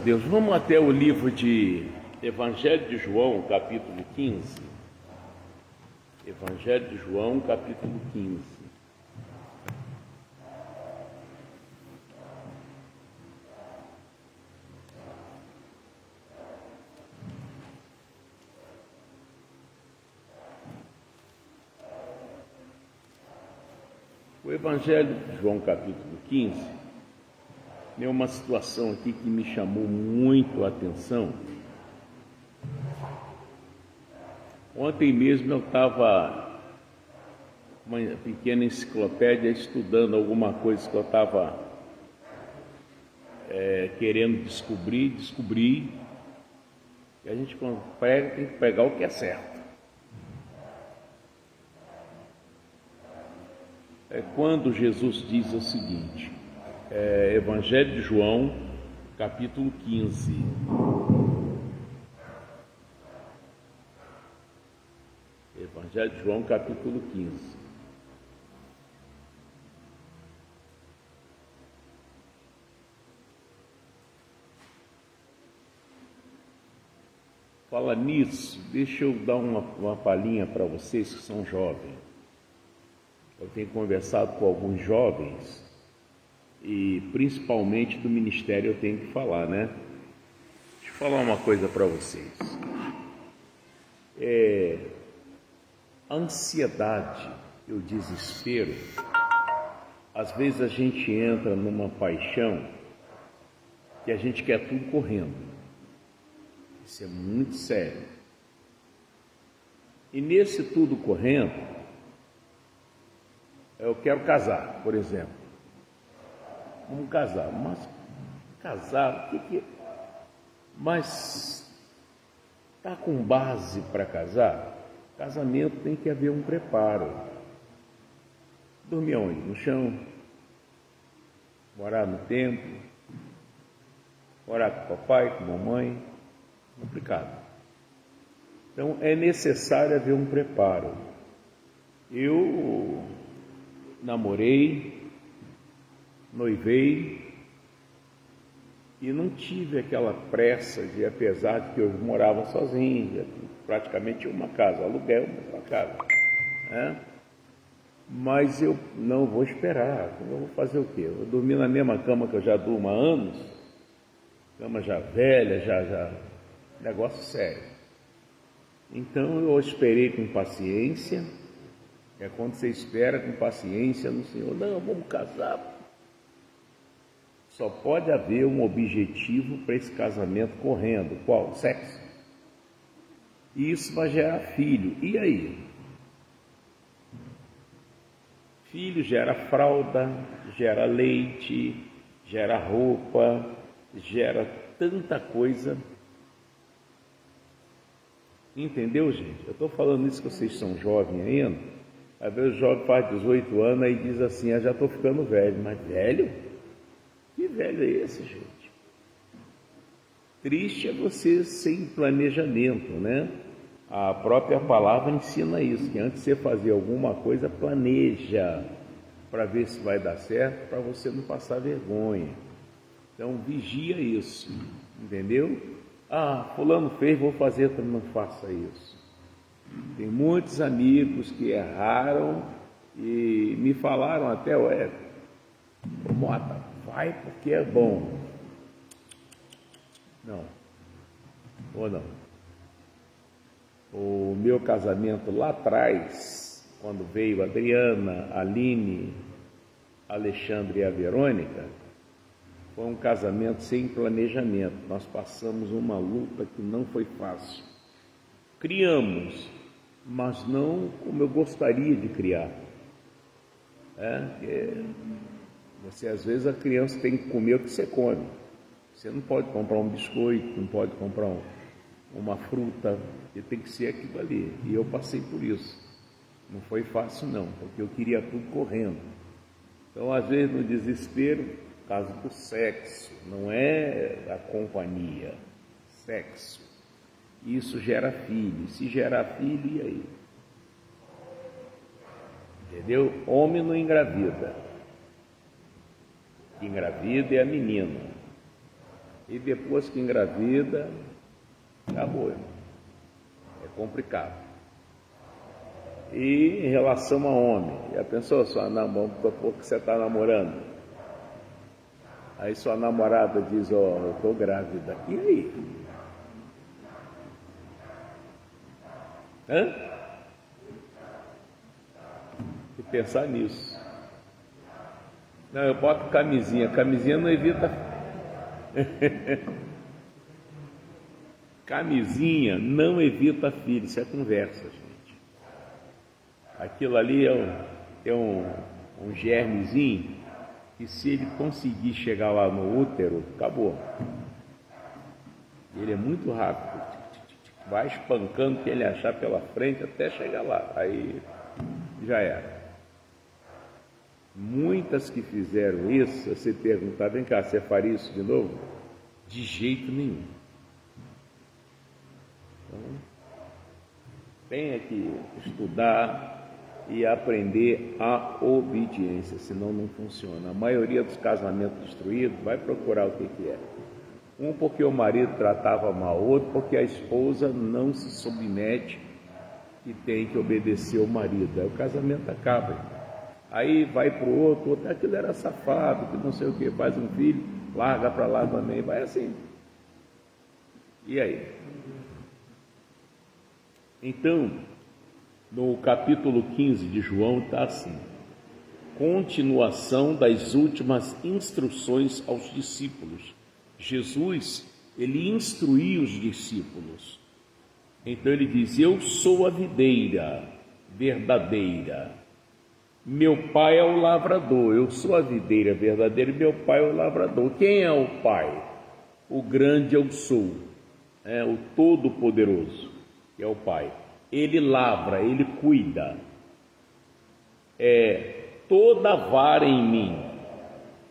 Deus, vamos até o livro de Evangelho de João, capítulo 15. Evangelho de João, capítulo 15. O Evangelho de João, capítulo 15, tem uma situação aqui que me chamou muito a atenção. Ontem mesmo eu estava uma pequena enciclopédia estudando alguma coisa que eu estava querendo descobri, e a gente quando prega tem que pegar o que é certo. É quando Jesus diz o seguinte, Evangelho de João, capítulo 15. Evangelho de João, capítulo 15. Fala nisso, deixa eu dar uma palhinha para vocês que são jovens. Eu tenho conversado com alguns jovens e principalmente do ministério eu tenho que falar, né? Deixa eu falar uma coisa para vocês. A ansiedade e o desespero, às vezes a gente entra numa paixão que a gente quer tudo correndo. Isso é muito sério. E nesse tudo correndo, eu quero casar, por exemplo. Vamos casar, mas casar, o que é? Mas está com base para casar? Casamento tem que haver um preparo. Dormir onde? No chão? Morar no templo? Morar com papai, com mamãe? Complicado. Então é necessário haver um preparo. Eu namorei, noivei e não tive aquela pressa de, apesar de que eu morava sozinho, praticamente tinha uma casa, aluguel uma casa, né? Mas eu não vou esperar, eu vou fazer o quê? Eu vou dormir na mesma cama que eu já durmo há anos, cama já velha, já negócio sério. Então eu esperei com paciência. É quando você espera com paciência no Senhor, não, vamos casar. Só pode haver um objetivo para esse casamento correndo. Qual? Sexo. E isso vai gerar filho. E aí? Filho gera fralda, gera leite, gera roupa, gera tanta coisa. Entendeu, gente? Eu estou falando isso que vocês são jovens ainda. Às vezes o jovem faz 18 anos e diz assim, já estou ficando velho. Mas velho? Que velho é esse, gente? Triste é você sem planejamento, né? A própria palavra ensina isso, que antes de você fazer alguma coisa, planeja para ver se vai dar certo, para você não passar vergonha. Então vigia isso, entendeu? Fulano fez, vou fazer, também não faça isso. Tem muitos amigos que erraram e me falaram até, Mota, vai porque é bom. Não, ou não. O meu casamento lá atrás, quando veio a Adriana, a Aline, Alexandre e a Verônica, foi um casamento sem planejamento. Nós passamos uma luta que não foi fácil. Criamos, mas não como eu gostaria de criar. Você, às vezes, a criança tem que comer o que você come. Você não pode comprar um biscoito, não pode comprar uma fruta, tem que ser aquilo ali. E eu passei por isso. Não foi fácil, não, porque eu queria tudo correndo. Então, às vezes, no desespero, por causa do sexo, não é a companhia, sexo. Isso gera filho. Se gerar filho, e aí? Entendeu? Homem não engravida. Quem engravida é a menina. E depois que engravida, acabou. É complicado. E em relação a homem, já pensou, sua namorada, pouco que você está namorando? Aí sua namorada diz, eu estou grávida. E aí? Tem que pensar nisso. Não, eu boto camisinha. Camisinha não evita. Camisinha não evita filho. Isso é conversa, gente. Aquilo ali é um germezinho que, se ele conseguir chegar lá no útero, acabou. Ele é muito rápido. Vai espancando o que ele achar pela frente até chegar lá. Aí já era. Muitas que fizeram isso, você perguntar, vem cá, você faria isso de novo? De jeito nenhum. Então, tem que estudar e aprender a obediência, senão não funciona. A maioria dos casamentos destruídos vai procurar o que é. Um porque o marido tratava mal, outro porque a esposa não se submete e tem que obedecer ao marido. Aí o casamento acaba. Aí vai para o outro, aquilo era safado, que não sei o que, faz um filho, larga para lá também, vai assim. E aí? Então, no capítulo 15 de João está assim: continuação das últimas instruções aos discípulos. Jesus, ele instruía os discípulos. Então ele diz, eu sou a videira verdadeira. Meu pai é o lavrador, eu sou a videira verdadeira e meu pai é o lavrador. Quem é o pai? O grande eu sou, o todo-poderoso, que é o pai. Ele lavra, ele cuida. Toda vara em mim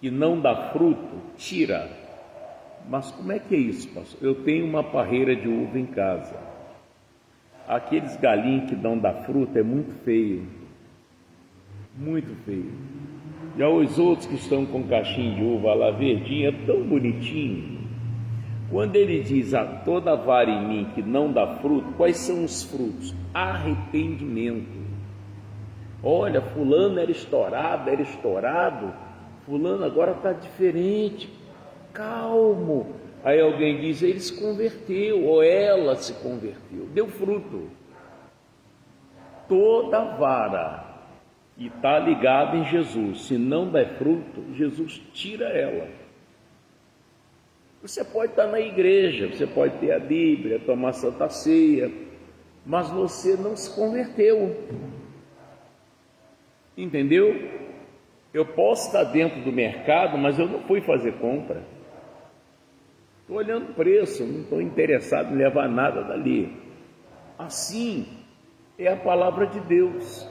que não dá fruto, tira. Mas como é que é isso, pastor? Eu tenho uma parreira de uva em casa. Aqueles galinhos que não dá fruto é muito feio. Muito feio. Já os outros que estão com caixinha de uva lá verdinha, é tão bonitinho. Quando ele diz, toda vara em mim que não dá fruto, quais são os frutos? Arrependimento. Olha, fulano era estourado, fulano agora está diferente, calmo. Aí alguém diz, ele se converteu, ou ela se converteu, deu fruto. Toda vara que está ligada em Jesus, se não der fruto, Jesus tira ela. Você pode estar na igreja, você pode ter a Bíblia, tomar Santa Ceia, mas você não se converteu. Entendeu? Eu posso estar dentro do mercado, mas eu não fui fazer compra. Estou olhando o preço, não estou interessado em levar nada dali. Assim é a palavra de Deus.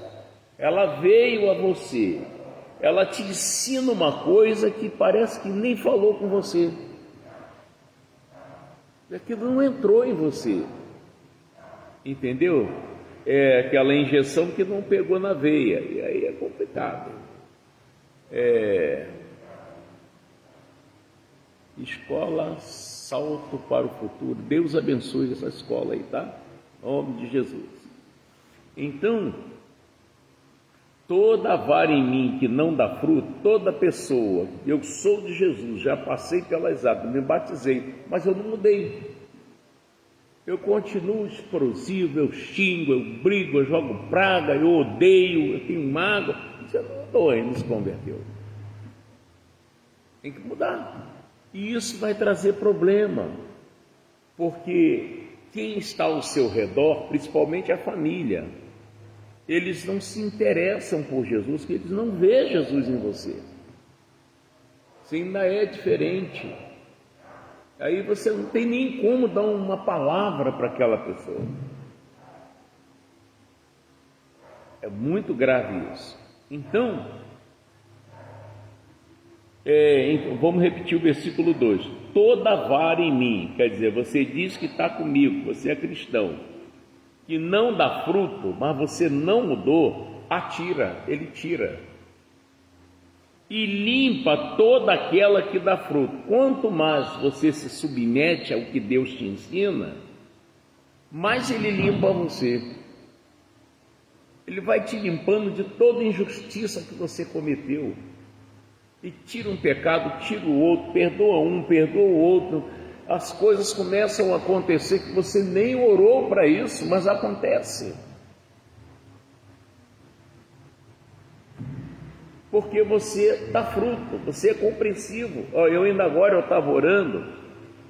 Ela veio a você, ela te ensina uma coisa que parece que nem falou com você. Aquilo não entrou em você. Entendeu? É aquela injeção que não pegou na veia, e aí é complicado. Escola Salto para o Futuro. Deus abençoe essa escola aí, tá? Em nome de Jesus. Então, toda vara em mim que não dá fruto, toda pessoa, eu sou de Jesus, já passei pelas águas, me batizei, mas eu não mudei. Eu continuo explosivo, eu xingo, eu brigo, eu jogo praga, eu odeio, eu tenho mágoa. Você não mudou, ele não se converteu. Tem que mudar. E isso vai trazer problema, porque quem está ao seu redor, principalmente a família, eles não se interessam por Jesus, porque eles não vêem Jesus em você. Você ainda é diferente. Aí você não tem nem como dar uma palavra para aquela pessoa. É muito grave isso. Então, vamos repetir o versículo 2. Toda vara em mim, quer dizer, você diz que está comigo, você é cristão, que não dá fruto, mas você não mudou, atira, ele tira. e limpa toda aquela que dá fruto. Quanto mais você se submete ao que Deus te ensina, mais Ele limpa você. Ele vai te limpando de toda injustiça que você cometeu. E tira um pecado, tira o outro, perdoa um, perdoa o outro. As coisas começam a acontecer que você nem orou para isso, mas acontece. Porque você dá fruto, você é compreensivo. Eu ainda agora estava orando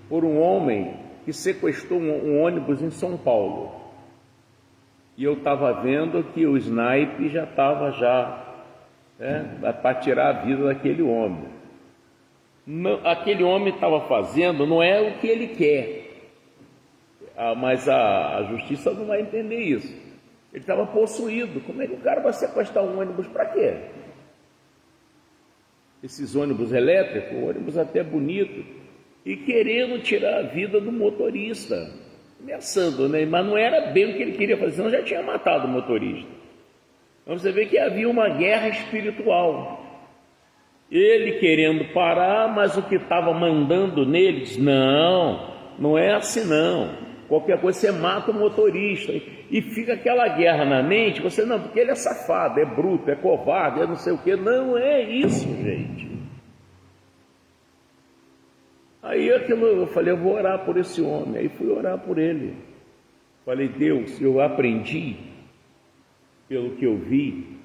por um homem que sequestrou um ônibus em São Paulo. E eu estava vendo que o sniper já estava para tirar a vida daquele homem. Aquele homem estava fazendo, não é o que ele quer, mas a justiça não vai entender isso. Ele estava possuído. Como é que o cara vai sequestrar um ônibus para quê? Esses ônibus elétricos, ônibus até bonito, e querendo tirar a vida do motorista, ameaçando, né? Mas não era bem o que ele queria fazer, senão já tinha matado o motorista. Então você vê que havia uma guerra espiritual. Ele querendo parar, mas o que estava mandando neles, não é assim não. Qualquer coisa você mata o motorista. E fica aquela guerra na mente, você não, porque ele é safado, é bruto, é covarde, é não sei o que. Não é isso, gente. Aí eu falei, eu vou orar por esse homem. Aí fui orar por ele. Falei, Deus, eu aprendi, pelo que eu vi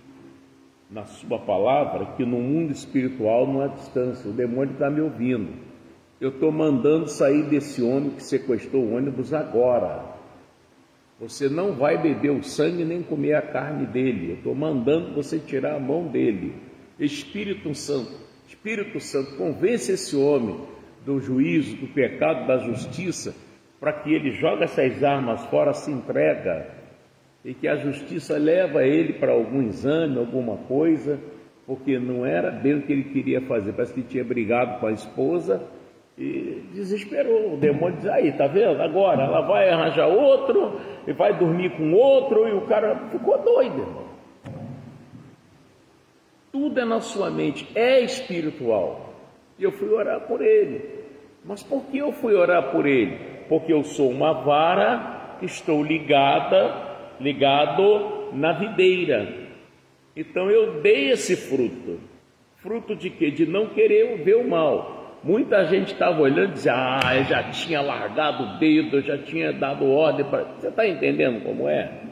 na sua palavra, que no mundo espiritual não há distância. O demônio está me ouvindo. Eu estou mandando sair desse homem que sequestrou o ônibus agora. Você não vai beber o sangue nem comer a carne dele. Eu estou mandando você tirar a mão dele. Espírito Santo, convence esse homem do juízo, do pecado, da justiça, para que ele jogue essas armas fora, se entrega, e que a justiça leva ele para algum exame, alguma coisa, porque não era bem o que ele queria fazer. Parece que tinha brigado com a esposa e desesperou. O demônio diz, aí, tá vendo? Agora ela vai arranjar outro, e vai dormir com outro, e o cara ficou doido, irmão. Tudo é na sua mente, é espiritual. E eu fui orar por ele. Mas por que eu fui orar por ele? Porque eu sou uma vara que estou ligado na videira. Então eu dei esse fruto. Fruto de quê? De não querer ver o mal. Muita gente estava olhando e dizia, eu já tinha largado o dedo, eu já tinha dado ordem para... Você está entendendo como é?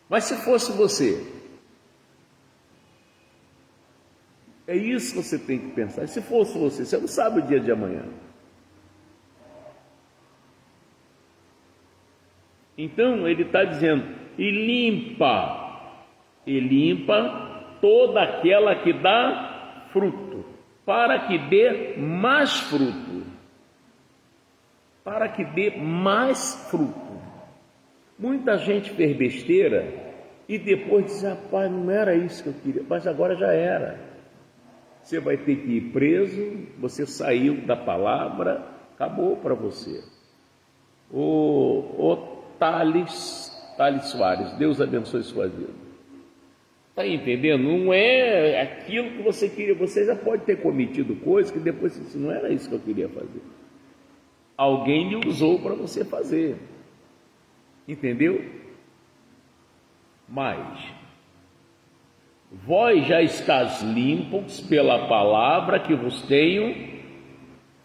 Mas se fosse você, é isso que você tem que pensar. Se fosse você não sabe o dia de amanhã. Então ele está dizendo, e limpa toda aquela que dá fruto, para que dê mais fruto, Muita gente fez besteira e depois diz, rapaz, não era isso que eu queria, mas agora já era. Você vai ter que ir preso, você saiu da palavra, acabou para você. O Thales Soares, Deus abençoe sua vida. Está entendendo? Não é aquilo que você queria. Você já pode ter cometido coisas que depois você disse, não era isso que eu queria fazer. Alguém lhe usou para você fazer. Entendeu? Mas vós já estáis limpos pela palavra que vos tenho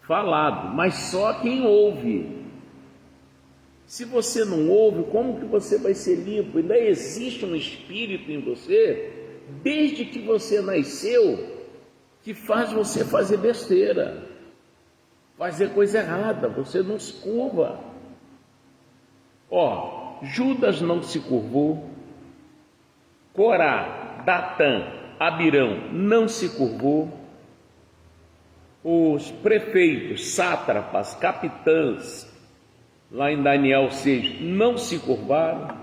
falado, mas só quem ouve. Se você não ouve, como que você vai ser limpo? Ainda existe um espírito em você, desde que você nasceu, que faz você fazer besteira, fazer coisa errada, você não se curva. Judas não se curvou, Corá, Datã, Abirão não se curvou, os prefeitos, sátrapas, capitãs, lá em Daniel 6, não se curvaram,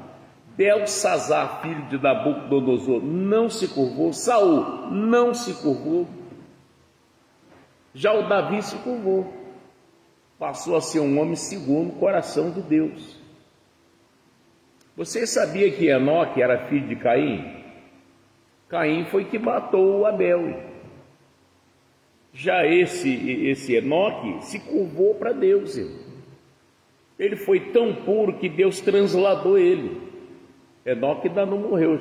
Belsazar, filho de Nabucodonosor, não se curvou, Saul não se curvou, já o Davi se curvou, passou a ser um homem segundo o coração de Deus. Você sabia que Enoque era filho de Caim? Caim foi que matou o Abel. Já esse Enoque se curvou para Deus. Ele foi tão puro que Deus transladou ele. Enoque ainda não morreu,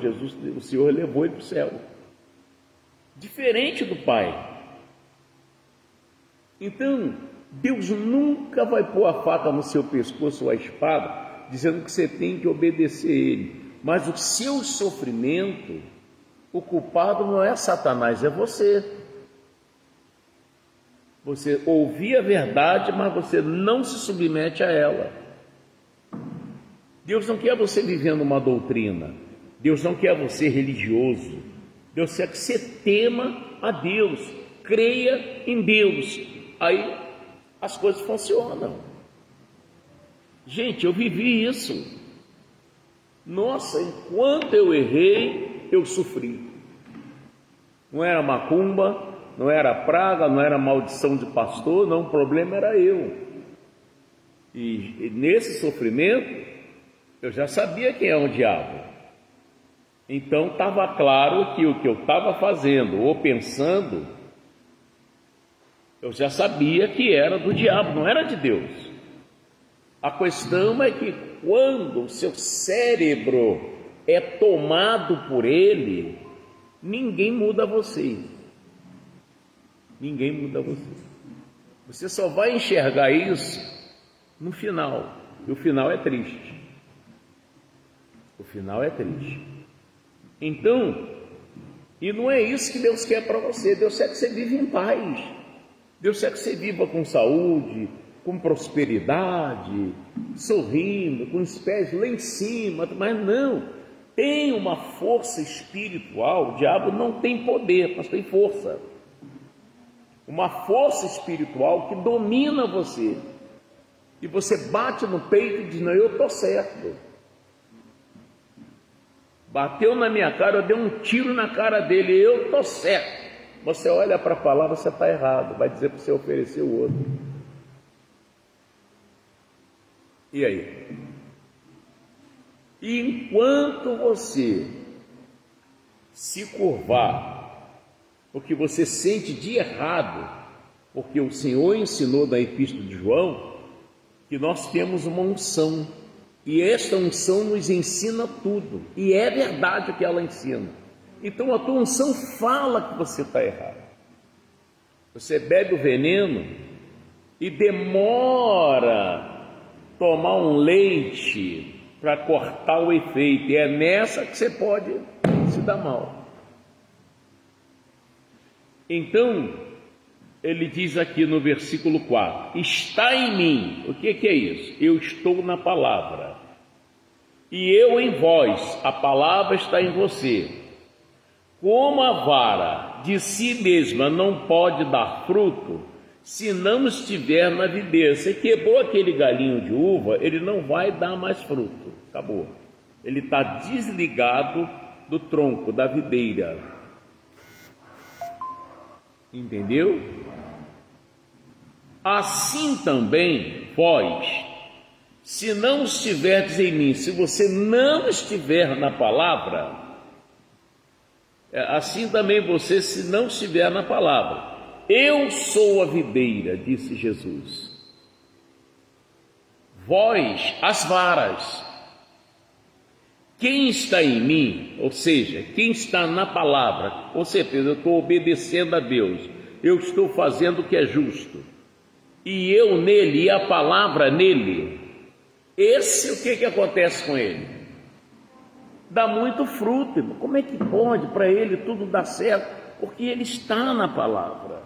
o Senhor levou ele para o céu. Diferente do pai. Então, Deus nunca vai pôr a faca no seu pescoço ou a espada, dizendo que você tem que obedecer a ele. Mas o seu sofrimento, o culpado não é Satanás, é você. Você ouvir a verdade, mas você não se submete a ela. Deus não quer você vivendo uma doutrina. Deus não quer você religioso. Deus quer que você tema a Deus, creia em Deus. Aí as coisas funcionam. Gente, eu vivi isso. Nossa, enquanto eu errei, eu sofri. Não era macumba, não era praga, não era maldição de pastor, não, o problema era eu. E nesse sofrimento, eu já sabia quem é o diabo. Então estava claro que o que eu estava fazendo ou pensando, eu já sabia que era do diabo, não era de Deus. A questão é que quando o seu cérebro é tomado por ele, ninguém muda você. Ninguém muda você. Você só vai enxergar isso no final. E o final é triste. O final é triste. Então, e não é isso que Deus quer para você. Deus quer que você viva em paz. Deus quer que você viva com saúde, com prosperidade, sorrindo, com os pés lá em cima. Mas não, tem uma força espiritual. O diabo não tem poder, mas tem força. Uma força espiritual que domina você. E você bate no peito e diz: não, eu estou certo. Bateu na minha cara, eu dei um tiro na cara dele, eu estou certo. Você olha para a palavra, você está errado, vai dizer para você oferecer o outro. E aí? E enquanto você se curvar, o que você sente de errado, porque o Senhor ensinou na Epístola de João, que nós temos uma unção, e esta unção nos ensina tudo, e é verdade o que ela ensina. Então a tua unção fala que você está errado. Você bebe o veneno e demora tomar um leite para cortar o efeito, e é nessa que você pode se dar mal. Então, ele diz aqui no versículo 4, está em mim. O que é isso? Eu estou na palavra, e eu em vós, a palavra está em você. Como a vara de si mesma não pode dar fruto, se não estiver na videira. Você quebrou aquele galinho de uva, ele não vai dar mais fruto, acabou. Ele está desligado do tronco, da videira. Entendeu? Assim também vós, se não estiverdes em mim, se você não estiver na palavra, assim também você, se não estiver na palavra. Eu sou a videira, disse Jesus. Vós, as varas. Quem está em mim, ou seja, quem está na palavra, com certeza eu estou obedecendo a Deus, eu estou fazendo o que é justo, e eu nele, e a palavra nele, esse o que acontece com ele? Dá muito fruto, irmão. Como é que pode para ele tudo dar certo? Porque ele está na palavra,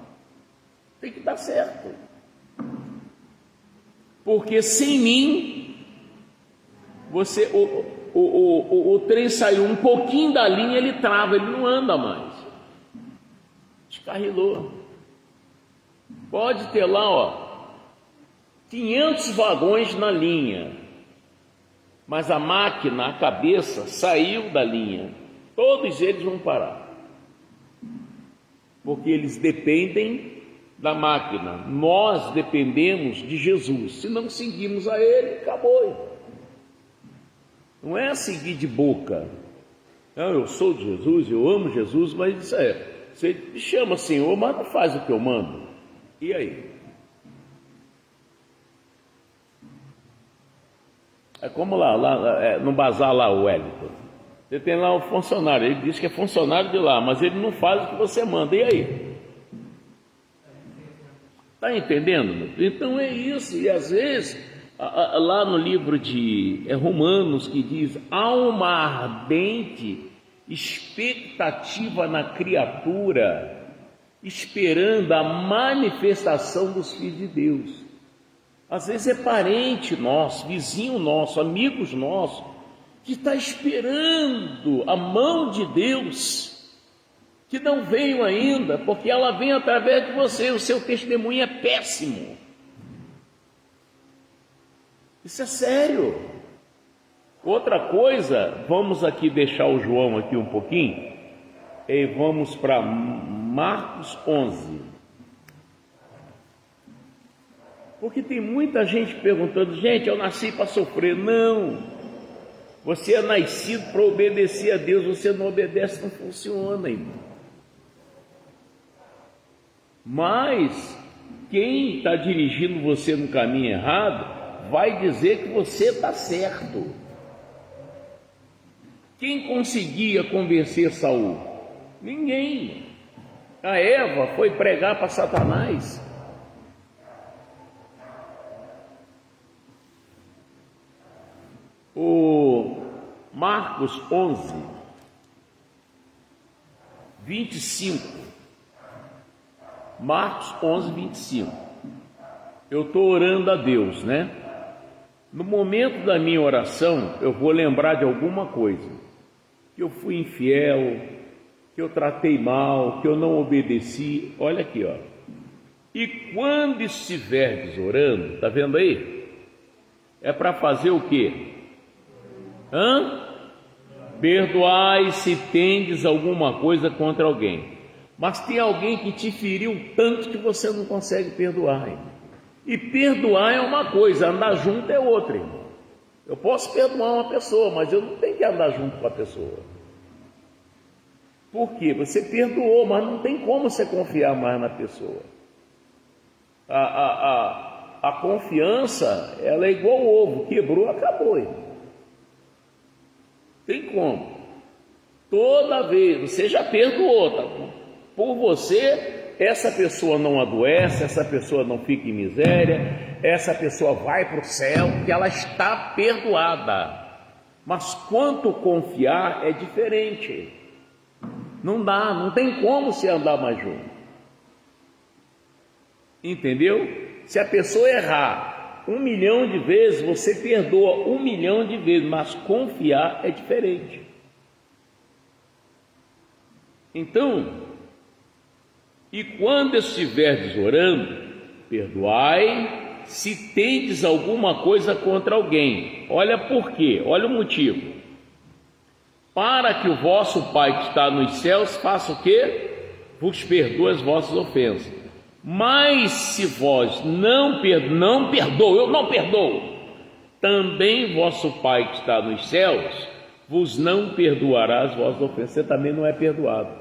tem que dar certo, porque sem mim, você... O trem saiu um pouquinho da linha, ele trava, ele não anda mais, descarrilou. Pode ter lá 500 vagões na linha, mas a máquina, a cabeça saiu da linha, todos eles vão parar, porque eles dependem da máquina. Nós dependemos de Jesus. Se não seguimos a ele, acabou. Não é seguir de boca. Não, eu sou de Jesus, eu amo Jesus, mas isso Você me chama Senhor, mas não faz o que eu mando. E aí? É como lá no bazar lá, o Wellington. Você tem lá um funcionário, ele diz que é funcionário de lá, mas ele não faz o que você manda. E aí? Está entendendo? Então é isso. E às vezes, lá no livro de Romanos, que diz: há uma ardente expectativa na criatura, esperando a manifestação dos filhos de Deus. Às vezes é parente nosso, vizinho nosso, amigos nossos, que está esperando a mão de Deus, que não veio ainda, porque ela vem através de você. O seu testemunho é péssimo. Isso é sério. Outra coisa, vamos aqui deixar o João aqui um pouquinho, e vamos para Marcos 11. Porque tem muita gente perguntando: gente, eu nasci para sofrer. Não, você é nascido para obedecer a Deus. Você não obedece, não funciona, irmão. Mas quem está dirigindo você no caminho errado vai dizer que você está certo. Quem conseguia convencer Saul? Ninguém. A Eva foi pregar para Satanás. O Marcos 11, 25. Marcos 11, 25. Eu estou orando a Deus, né? No momento da minha oração, eu vou lembrar de alguma coisa. Que eu fui infiel, que eu tratei mal, que eu não obedeci. Olha aqui, ó. E quando estiverdes orando, tá vendo aí? É para fazer o quê? Perdoai se tendes alguma coisa contra alguém. Mas tem alguém que te feriu tanto que você não consegue perdoar, irmão. E perdoar é uma coisa, andar junto é outra, irmão. Eu posso perdoar uma pessoa, mas eu não tenho que andar junto com a pessoa. Por quê? Você perdoou, mas não tem como você confiar mais na pessoa. A confiança, ela é igual ao ovo, quebrou, acabou, irmão. Tem como? Toda vez, você já perdoou, tá? Por você, essa pessoa não adoece, essa pessoa não fica em miséria, essa pessoa vai para o céu, porque ela está perdoada. Mas quanto confiar é diferente. Não dá, não tem como se andar mais junto. Entendeu? Se a pessoa errar 1 milhão de vezes, você perdoa 1 milhão de vezes, mas confiar é diferente. Então, e quando estiverdes orando, perdoai se tendes alguma coisa contra alguém. Olha por quê, olha o motivo. Para que o vosso Pai que está nos céus faça o quê? Vos perdoe as vossas ofensas. Mas se vós não perdoa, eu não perdoo, também vosso Pai que está nos céus vos não perdoará as vossas ofensas. Você também não é perdoado.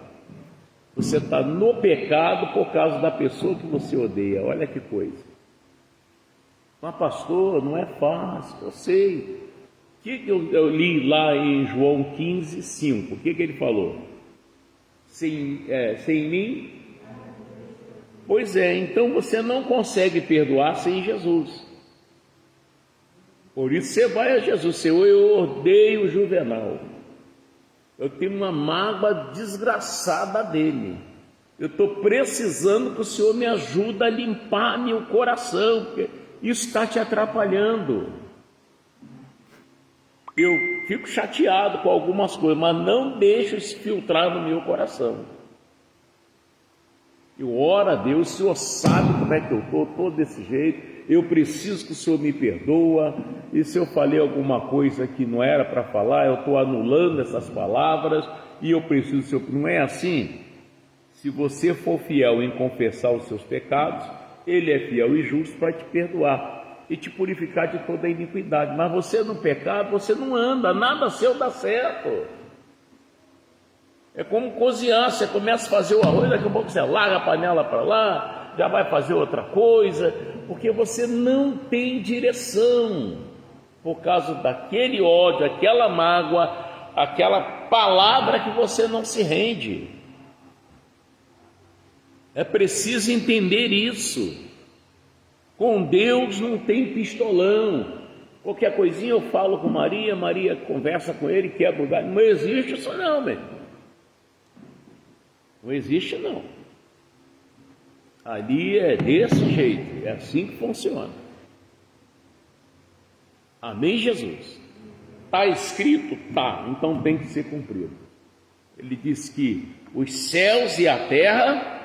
Você está no pecado por causa da pessoa que você odeia. Olha que coisa. Mas pastor, não é fácil, eu sei. O que eu li lá em João 15, 5? O que ele falou? Sem mim. Pois é, então você não consegue perdoar sem Jesus. Por isso você vai a Jesus. Senhor, eu odeio o Juvenal. Eu tenho uma mágoa desgraçada dele. Eu estou precisando que o Senhor me ajude a limpar meu coração, porque isso está te atrapalhando. Eu fico chateado com algumas coisas, mas não deixo isso filtrar no meu coração. Eu oro a Deus, o Senhor sabe como é que eu estou desse jeito, eu preciso que o Senhor me perdoa, e se eu falei alguma coisa que não era para falar, eu estou anulando essas palavras, e eu preciso, Senhor, não é assim? Se você for fiel em confessar os seus pecados, Ele é fiel e justo para te perdoar, e te purificar de toda a iniquidade, mas você no pecado, você não anda, nada seu dá certo. É como cozinhar, você começa a fazer o arroz, daqui a pouco você larga a panela para lá, já vai fazer outra coisa, porque você não tem direção, por causa daquele ódio, aquela mágoa, aquela palavra que você não se rende. É preciso entender isso. Com Deus não tem pistolão. Qualquer coisinha eu falo com Maria, Maria conversa com ele, quebra o galho. Não existe isso não, meu irmão. Não existe não. Ali é desse jeito, é assim que funciona. Amém, Jesus? Está escrito? Tá, então tem que ser cumprido. Ele diz que os céus e a terra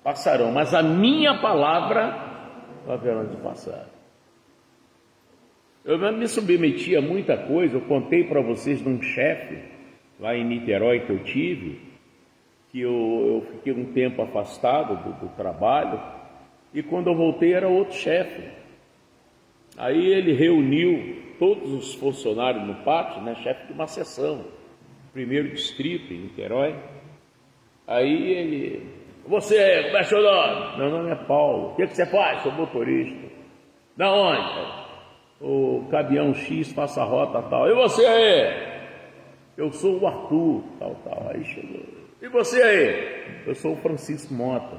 passarão, mas a minha palavra haverá de passar. Eu me submeti a muita coisa. Eu contei para vocês de um chefe lá em Niterói que eu tive, que eu fiquei um tempo afastado do trabalho, e quando eu voltei era outro chefe. Aí ele reuniu todos os funcionários no pátio, né, chefe de uma seção, primeiro distrito em Niterói. Aí ele: você, como é seu nome? Meu nome é Paulo. O que você faz? Sou motorista. Da onde? O caminhão X, faça a rota tal. E você aí? Eu sou o Arthur, tal. Aí chegou. E você aí? Eu sou o Francisco Mota.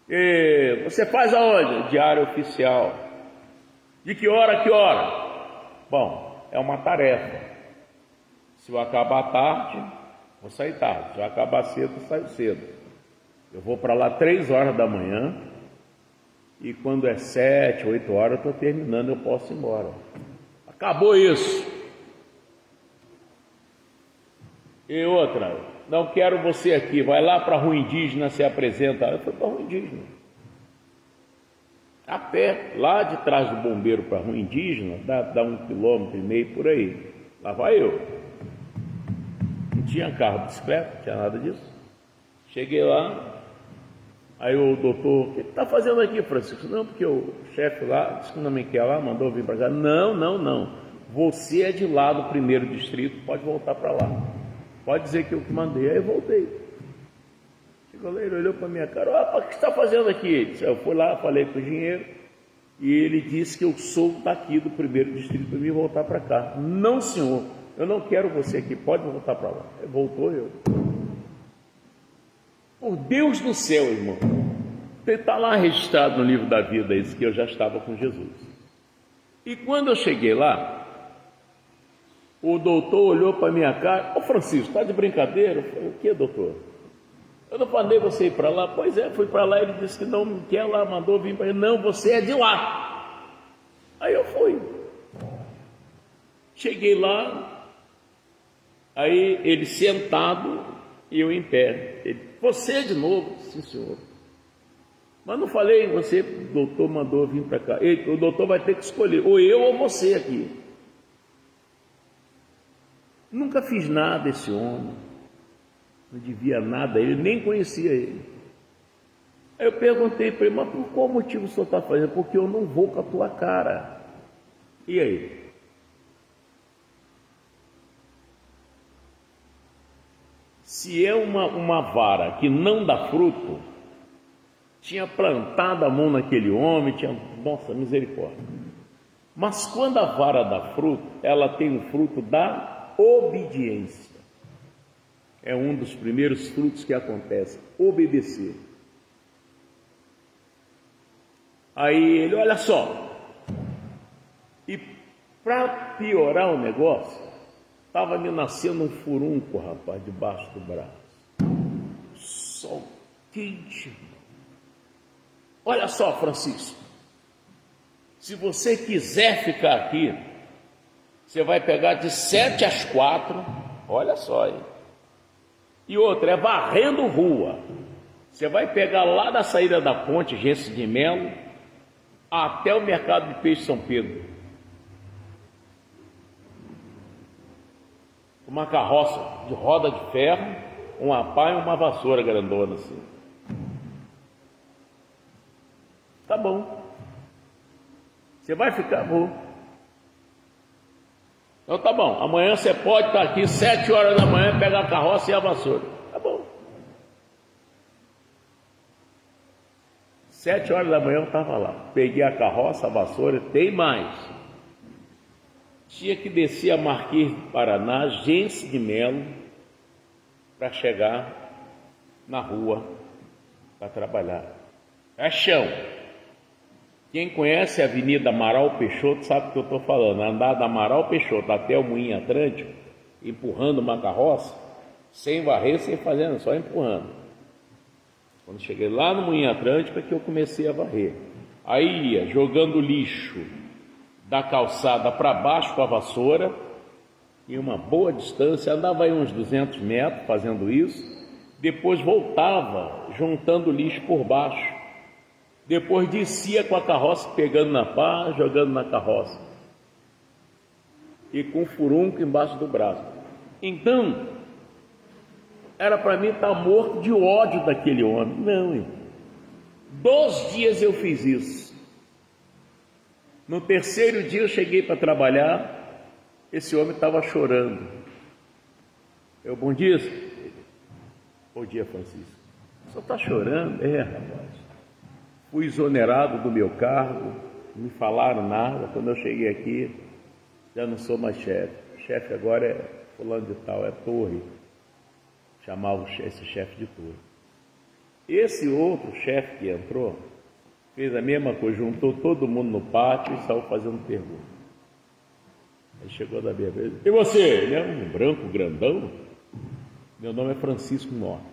E você faz aonde? Diário oficial. De que hora a que hora? Bom, é uma tarefa. Se eu acabar tarde, vou sair tarde. Se eu acabar cedo, eu saio cedo. Eu vou para lá 3 horas da manhã, e quando é 7, 8 horas, eu estou terminando, eu posso ir embora. Acabou isso. E outra: não quero você aqui, vai lá para a Rua Indígena, se apresenta. Eu fui para a Rua Indígena, a pé, lá de trás do bombeiro para a Rua Indígena, dá 1,5 km por aí. Lá vai eu. Não tinha carro, bicicleta, não tinha nada disso. Cheguei lá. Aí o doutor: o que está fazendo aqui, Francisco? Não, porque o chefe lá disse que não me quer lá, mandou vir para cá. Não. Você é de lá do primeiro distrito, pode voltar para lá. Pode dizer que eu que mandei. Aí eu voltei. Chegou lá, ele olhou para minha cara: o que você está fazendo aqui? Ele disse: eu fui lá, falei com o engenheiro, e ele disse que eu sou daqui do primeiro distrito para me voltar para cá. Não, senhor, eu não quero você aqui, pode voltar para lá. Aí voltou eu. Por Deus do céu, irmão, está lá registrado no livro da vida isso, que eu já estava com Jesus. E quando eu cheguei lá, o doutor olhou para minha cara: ô Francisco, está de brincadeira? Eu falei: o que, doutor? Eu não falei você ir para lá? Pois é, fui para lá. Ele disse que não me quer lá, mandou vir para ele. Não, você é de lá. Aí eu fui. Cheguei lá, aí ele sentado e eu em pé. Ele: você de novo? Sim, senhor. Mas não falei, você, o doutor mandou vir para cá. O doutor vai ter que escolher, ou eu ou você aqui. Nunca fiz nada esse homem, não devia nada a ele, nem conhecia ele. Aí eu perguntei para ele: mas por qual motivo o senhor está fazendo? Porque eu não vou com a tua cara. E aí? Se é uma vara que não dá fruto, tinha plantado a mão naquele homem, nossa, misericórdia. Mas quando a vara dá fruto, ela tem o fruto da obediência. É um dos primeiros frutos que acontece, obedecer. Aí ele: olha só. E para piorar o negócio, estava me nascendo um furúnculo, rapaz, debaixo do braço. Sol quente. Olha só, Francisco, se você quiser ficar aqui, você vai pegar de 7 às 4, olha só aí. E outra, é varrendo rua. Você vai pegar lá da saída da ponte Gêncio de Melo até o mercado de peixe São Pedro. Uma carroça de roda de ferro, uma pá e uma vassoura grandona assim. Tá bom. Você vai ficar? Vou. Então tá bom, amanhã você pode estar aqui 7 horas da manhã, pegar a carroça e a vassoura. Tá bom. 7 horas da manhã eu estava lá. Peguei a carroça, a vassoura, tem mais. Tinha que descer a Marquês do Paraná, Gênese de Melo, para chegar na rua para trabalhar. É chão. Quem conhece a Avenida Amaral Peixoto sabe o que eu estou falando. Andar da Amaral Peixoto até o Moinho Atlântico, empurrando uma carroça, sem varrer, sem fazer nada, só empurrando. Quando cheguei lá no Moinho Atlântico é que eu comecei a varrer. Aí ia jogando lixo da calçada para baixo com a vassoura, em uma boa distância, andava aí uns 200 metros fazendo isso, depois voltava juntando lixo por baixo, depois descia com a carroça pegando na pá, jogando na carroça e com furunco embaixo do braço. Então, era para mim estar morto de ódio daquele homem. Não, irmão. 2 dias eu fiz isso. No 3º dia eu cheguei para trabalhar, esse homem estava chorando. Eu, bom dia. Bom dia, Francisco. Só está chorando? É, rapaz. Fui exonerado do meu cargo, não me falaram nada. Quando eu cheguei aqui, já não sou mais chefe. O chefe agora é fulano de tal, é Torre. Chamava esse chefe de Torre. Esse outro chefe que entrou, fez a mesma coisa, juntou todo mundo no pátio e saiu fazendo pergunta. Aí chegou da minha vez, e você? Ele é um branco grandão? Meu nome é Francisco Norte.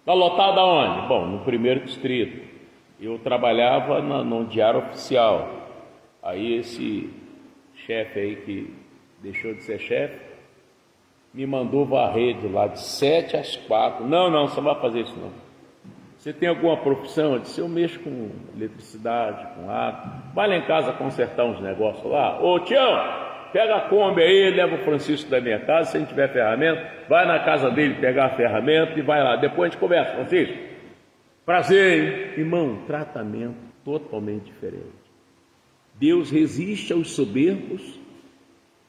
Está lotado aonde? Bom, no 1º distrito. Eu trabalhava no Diário Oficial. Aí esse chefe aí que deixou de ser chefe, me mandou varrer de lá de 7 às 4. Não, você não vai fazer isso não. Você tem alguma profissão? Eu disse, eu mexo com eletricidade, com água. Vai lá em casa consertar uns negócios lá. Ô Tião, pega a Kombi aí, leva o Francisco da minha casa, se a gente tiver ferramenta, vai na casa dele pegar a ferramenta e vai lá. Depois a gente conversa, Francisco. Prazer, hein? Irmão, tratamento totalmente diferente. Deus resiste aos soberbos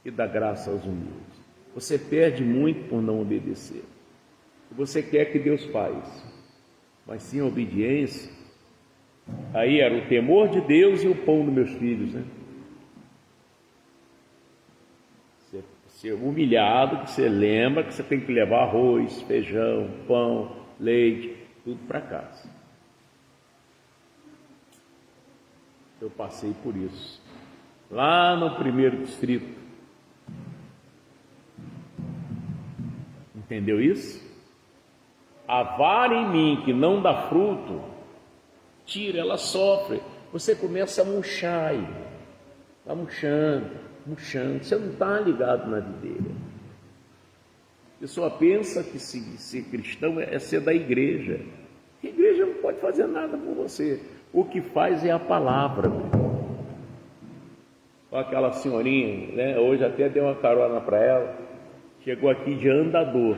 e dá graça aos humildes. Você perde muito por não obedecer. O que você quer que Deus faz? Mas sim a obediência. Aí era o temor de Deus e o pão dos meus filhos, né? Ser humilhado, que você lembra que você tem que levar arroz, feijão, pão, leite, tudo para casa. Eu passei por isso. Lá no 1º distrito. Entendeu isso? A vara em mim que não dá fruto, tira, ela sofre. Você começa a murchar aí. Está murchando. Você não está ligado na videira. A pessoa pensa que ser cristão é ser da igreja. A igreja não pode fazer nada por você. O que faz é a palavra. Aquela senhorinha, né? Hoje até dei uma carona para ela. Chegou aqui de andador.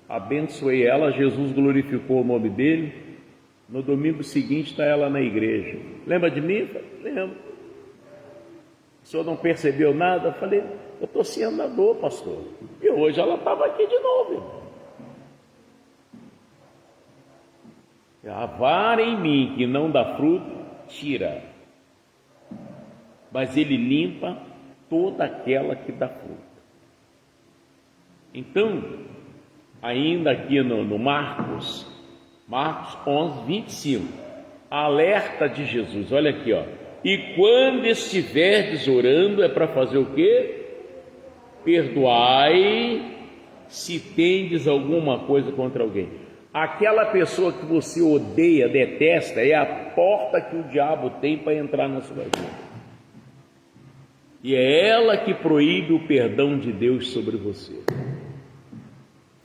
Abençoei ela, Jesus glorificou o nome dele. No domingo seguinte está ela na igreja. Lembra de mim? Lembro. O senhor não percebeu nada? Eu falei, eu estou sem andador, pastor. E hoje ela estava aqui de novo, irmão. A vara em mim que não dá fruto, tira. Mas ele limpa toda aquela que dá fruto. Então, ainda aqui no Marcos 11, 25, alerta de Jesus, olha aqui, ó. E quando estiverdes orando, é para fazer o quê? Perdoai se tendes alguma coisa contra alguém. Aquela pessoa que você odeia, detesta, é a porta que o diabo tem para entrar na sua vida. E é ela que proíbe o perdão de Deus sobre você.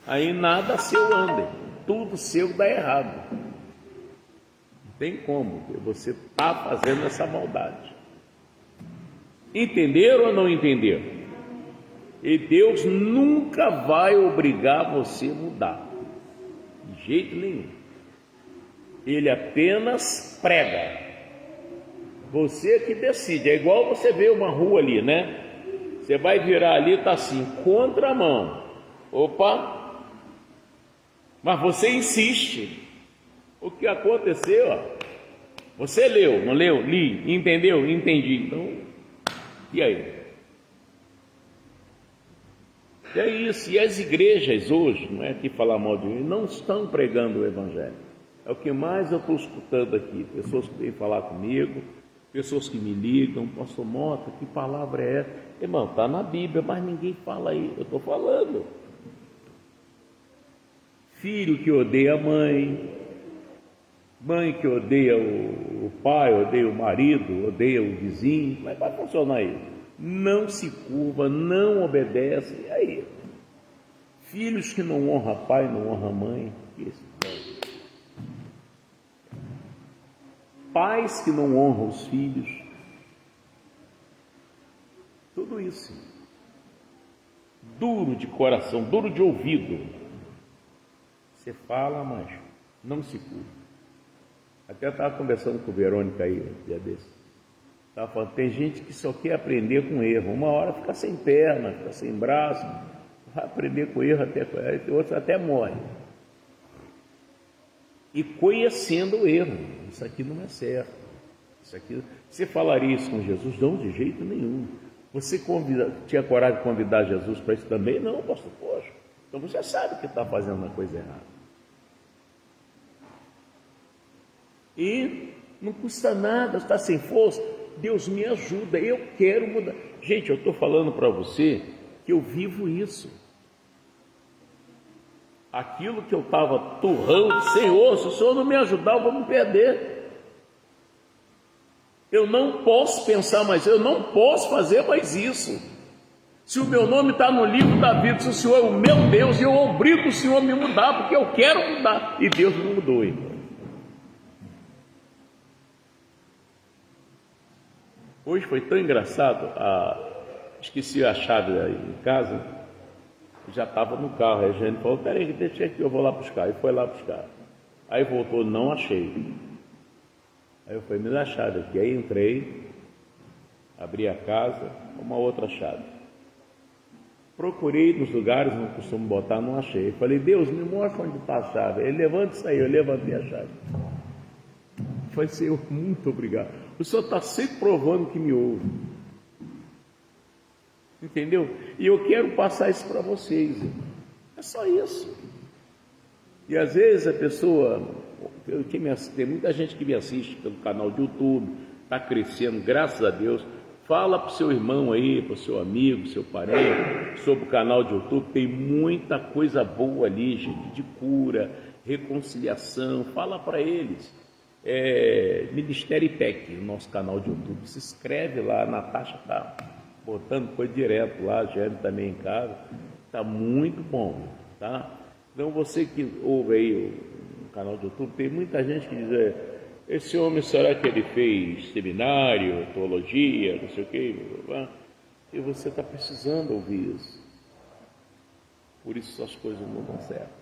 Aí nada seu anda, tudo seu dá errado. Não tem como, porque você está fazendo essa maldade. Entenderam ou não entenderam? E Deus nunca vai obrigar você a mudar, de jeito nenhum. Ele apenas prega. Você que decide. É igual você vê uma rua ali, né? Você vai virar ali, está assim, contramão. Opa, Mas você insiste. O que aconteceu? Ó, você leu, não leu? Li, entendeu? Entendi. Então, e aí? E é isso. E as igrejas hoje, não é que falar mal de mim, não estão pregando o Evangelho. É o que mais eu estou escutando aqui. Pessoas que vêm falar comigo, pessoas que me ligam, pastor Mota, que palavra é essa? Irmão, está na Bíblia, mas ninguém fala aí. Eu estou falando. Filho que odeia a mãe, mãe que odeia o pai, odeia o marido, odeia o vizinho. Como é que vai funcionar isso? Não se curva, não obedece. E aí? Filhos que não honram pai, não honram mãe. Pais que não honram os filhos. Tudo isso. Duro de coração, duro de ouvido. Você fala, mas não se curva. Até estava conversando com a Verônica aí, um dia desse. Estava falando, tem gente que só quer aprender com erro. Uma hora fica sem perna, fica sem braço, vai aprender com erro até outros até morre. E conhecendo o erro, isso aqui não é certo. Isso aqui, você falaria isso com Jesus? Não, de jeito nenhum. Você tinha coragem de convidar Jesus para isso também? Não, pastor, poxa. Então você sabe que está fazendo uma coisa errada. E não custa nada, está sem força. Deus me ajuda, eu quero mudar. Gente, eu estou falando para você que eu vivo isso. Aquilo que eu estava turrando, Senhor, se o Senhor não me ajudar, eu vou me perder. Eu não posso pensar mais, eu não posso fazer mais isso. Se o meu nome está no livro da vida, se o Senhor é o meu Deus, eu obrigo o Senhor a me mudar, porque eu quero mudar. E Deus me mudou, irmão. Hoje foi tão engraçado, esqueci a chave aí em casa, já estava no carro, a gente falou, peraí, deixa aqui, eu vou lá buscar, e foi lá buscar. Aí voltou, não achei. Aí eu falei, me dá a chave aqui. Aí entrei, abri a casa, uma outra chave. Procurei nos lugares, não costumo botar, não achei. Falei, Deus, me mostra onde está a chave. Ele levanta isso aí, eu levantei a chave. Falei, Senhor, muito obrigado. O Senhor está sempre provando que me ouve. Entendeu? E eu quero passar isso para vocês. É só isso. E às vezes a pessoa, tem muita gente que me assiste pelo canal de YouTube, está crescendo, graças a Deus. Fala para o seu irmão aí, para o seu amigo, seu parente, sobre o canal de YouTube. Tem muita coisa boa ali, gente, de cura, reconciliação. Fala para eles. Ministério IPEC, o nosso canal de YouTube. Se inscreve lá, a Natasha está botando coisa direto lá, a Jane também em casa. Está muito bom, tá? Então você que ouve aí o canal do YouTube, tem muita gente que diz, esse homem, será que ele fez seminário, teologia, não sei o quê? E você está precisando ouvir isso. Por isso as coisas não dão certo.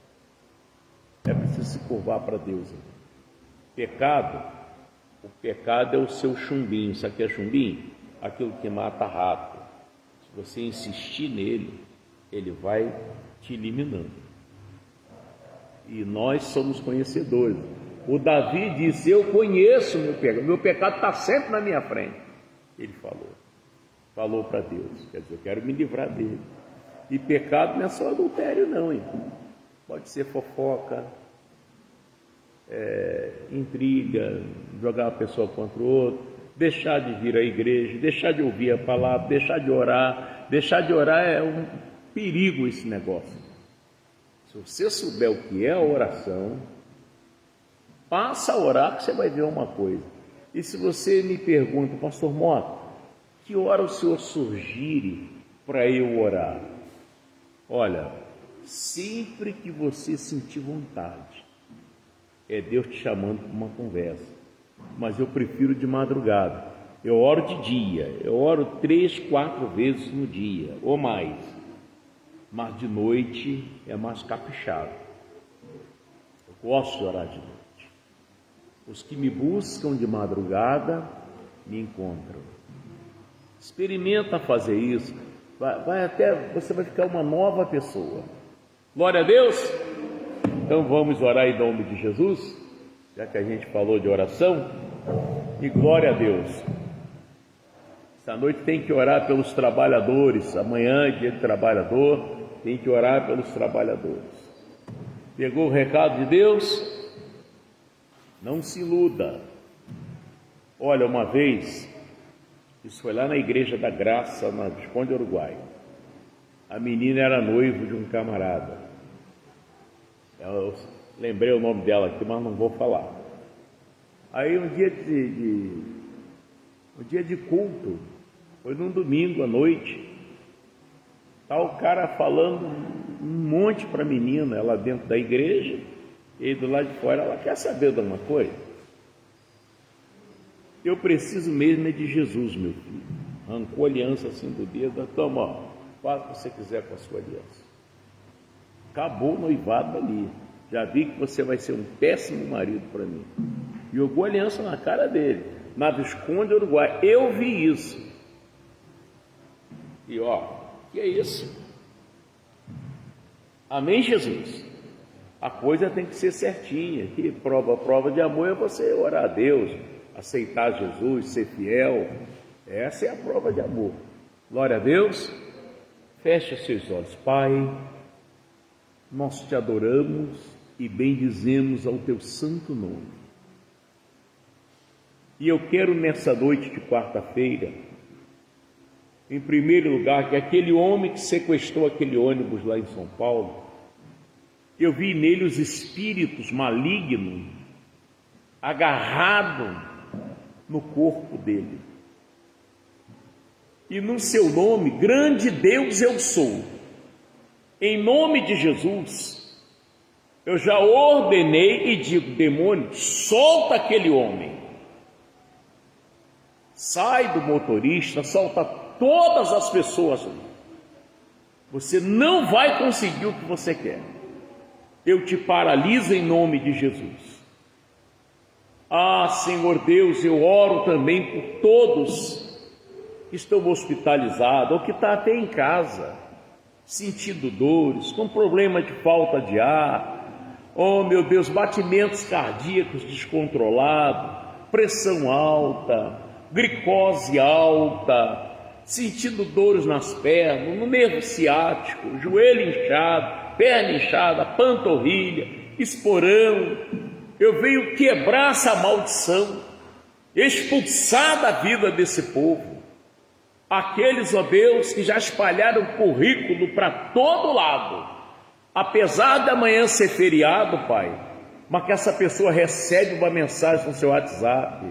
É preciso se curvar para Deus. O pecado é o seu chumbinho. Sabe o que é chumbinho? Aquilo que mata rato. Se você insistir nele, ele vai te eliminando. E nós somos conhecedores. O Davi disse, eu conheço meu pecado está sempre na minha frente. Ele falou para Deus, quer dizer, eu quero me livrar dele. E pecado não é só adultério não, hein? Pode ser fofoca, intriga, jogar uma pessoa contra o outro, deixar de vir à igreja, deixar de ouvir a palavra, deixar de orar. Deixar de orar é um perigo esse negócio. Se você souber o que é a oração, passa a orar que você vai ver uma coisa. E se você me pergunta, pastor Mota, que hora o senhor surgir para eu orar? Olha, sempre que você sentir vontade, é Deus te chamando para uma conversa. Mas eu prefiro de madrugada. Eu oro de dia, eu oro 3, 4 vezes no dia, ou mais. Mas de noite é mais caprichado. Eu gosto de orar de noite. Os que me buscam de madrugada me encontram. Experimenta fazer isso. Vai até, você vai ficar uma nova pessoa. Glória a Deus. Então vamos orar em nome de Jesus, já que a gente falou de oração, e glória a Deus. Esta noite tem que orar pelos trabalhadores, amanhã é dia de trabalhador, tem que orar pelos trabalhadores. Pegou o recado de Deus? Não se iluda. Olha, uma vez, isso foi lá na Igreja da Graça, na Visconde Uruguai, a menina era noiva de um camarada. Eu lembrei o nome dela aqui, mas não vou falar. Aí um dia de culto, foi num domingo à noite, tá o cara falando um monte para a menina, ela dentro da igreja, e do lado de fora, ela quer saber de uma coisa. Eu preciso mesmo é de Jesus, meu filho. Arrancou a aliança assim do dedo, toma, ó, faz o que você quiser com a sua aliança. Acabou o noivado ali. Já vi que você vai ser um péssimo marido para mim. Jogou a aliança na cara dele, na Visconde Uruguai. Eu vi isso. E ó, que é isso? Amém, Jesus? A coisa tem que ser certinha. Que prova de amor é você orar a Deus, aceitar Jesus, ser fiel. Essa é a prova de amor. Glória a Deus. Feche seus olhos. Pai, nós te adoramos e bendizemos ao teu santo nome. E eu quero nessa noite de quarta-feira, em primeiro lugar, que aquele homem que sequestrou aquele ônibus lá em São Paulo, eu vi nele os espíritos malignos agarrados no corpo dele. E no seu nome, grande Deus eu sou, em nome de Jesus, eu já ordenei e digo, demônio, solta aquele homem, sai do motorista, solta todas as pessoas, você não vai conseguir o que você quer, eu te paraliso em nome de Jesus. Ah, Senhor Deus, eu oro também por todos que estão hospitalizados, ou que estão até em casa, sentindo dores, com problema de falta de ar, oh meu Deus, batimentos cardíacos descontrolados, pressão alta, glicose alta, sentindo dores nas pernas, no nervo ciático, joelho inchado, perna inchada, panturrilha, esporão. Eu venho quebrar essa maldição, expulsar da vida desse povo. Aqueles, ó Deus, que já espalharam currículo para todo lado, apesar de amanhã ser feriado, Pai, mas que essa pessoa recebe uma mensagem no seu WhatsApp,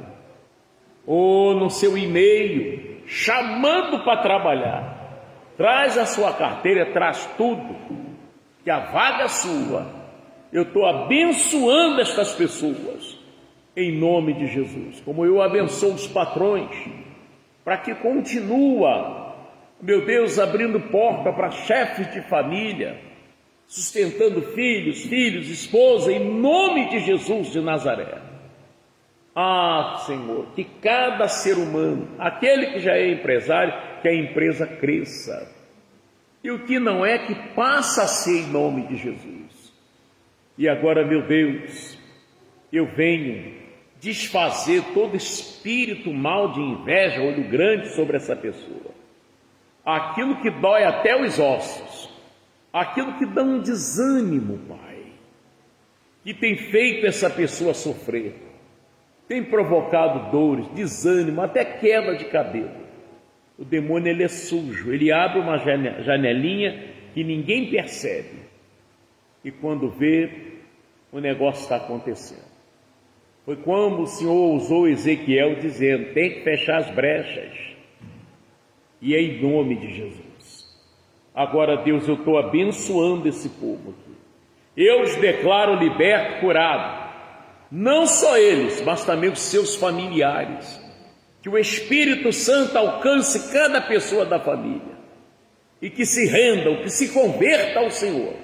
ou no seu e-mail, chamando para trabalhar, traz a sua carteira, traz tudo, que a vaga é sua. Eu estou abençoando estas pessoas, em nome de Jesus, como eu abençoo os patrões, para que continua, meu Deus, abrindo porta para chefes de família, sustentando filhos, esposa, em nome de Jesus de Nazaré. Ah, Senhor, que cada ser humano, aquele que já é empresário, que a empresa cresça, e o que não é, que passa a ser em nome de Jesus. E agora, meu Deus, eu venho desfazer todo espírito mal de inveja, olho grande sobre essa pessoa, aquilo que dói até os ossos, aquilo que dá um desânimo, Pai, que tem feito essa pessoa sofrer, tem provocado dores, desânimo, até queda de cabelo. O demônio, ele é sujo, ele abre uma janelinha que ninguém percebe, e quando vê, o negócio está acontecendo. Foi como o Senhor usou Ezequiel dizendo, tem que fechar as brechas, e é em nome de Jesus. Agora, Deus, eu estou abençoando esse povo aqui, eu os declaro liberto, curado, não só eles, mas também os seus familiares, que o Espírito Santo alcance cada pessoa da família, e que se rendam, que se converta ao Senhor,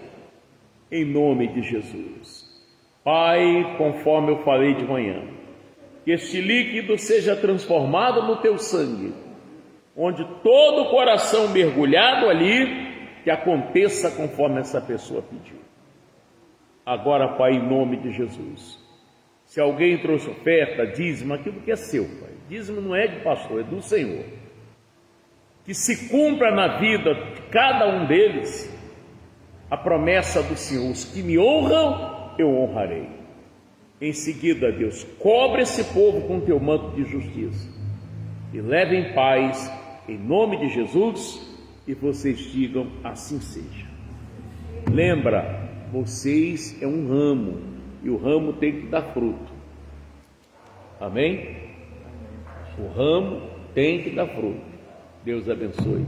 em nome de Jesus. Pai, conforme eu falei de manhã, que este líquido seja transformado no teu sangue, onde todo o coração mergulhado ali, que aconteça conforme essa pessoa pediu. Agora, Pai, em nome de Jesus, se alguém trouxe oferta, dízimo, aquilo que é seu, Pai. Dízimo não é de pastor, é do Senhor. Que se cumpra na vida de cada um deles a promessa do Senhor: os que me honram, eu honrarei. Em seguida, Deus, cobre esse povo com teu manto de justiça e leve em paz, em nome de Jesus, e vocês digam: assim seja. Lembra, vocês é um ramo, e o ramo tem que dar fruto. Amém? O ramo tem que dar fruto. Deus abençoe.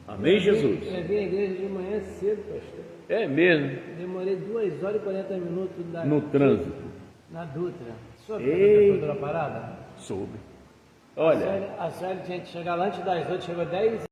Amém, Jesus? Eu vim à igreja de manhã cedo, pastor. É mesmo? Demorei 2 horas e 40 minutos No trânsito. na Dutra. Soube Ei. que a parada? Soube. Olha. A senhora tinha que chegar lá antes das 8, chegou 10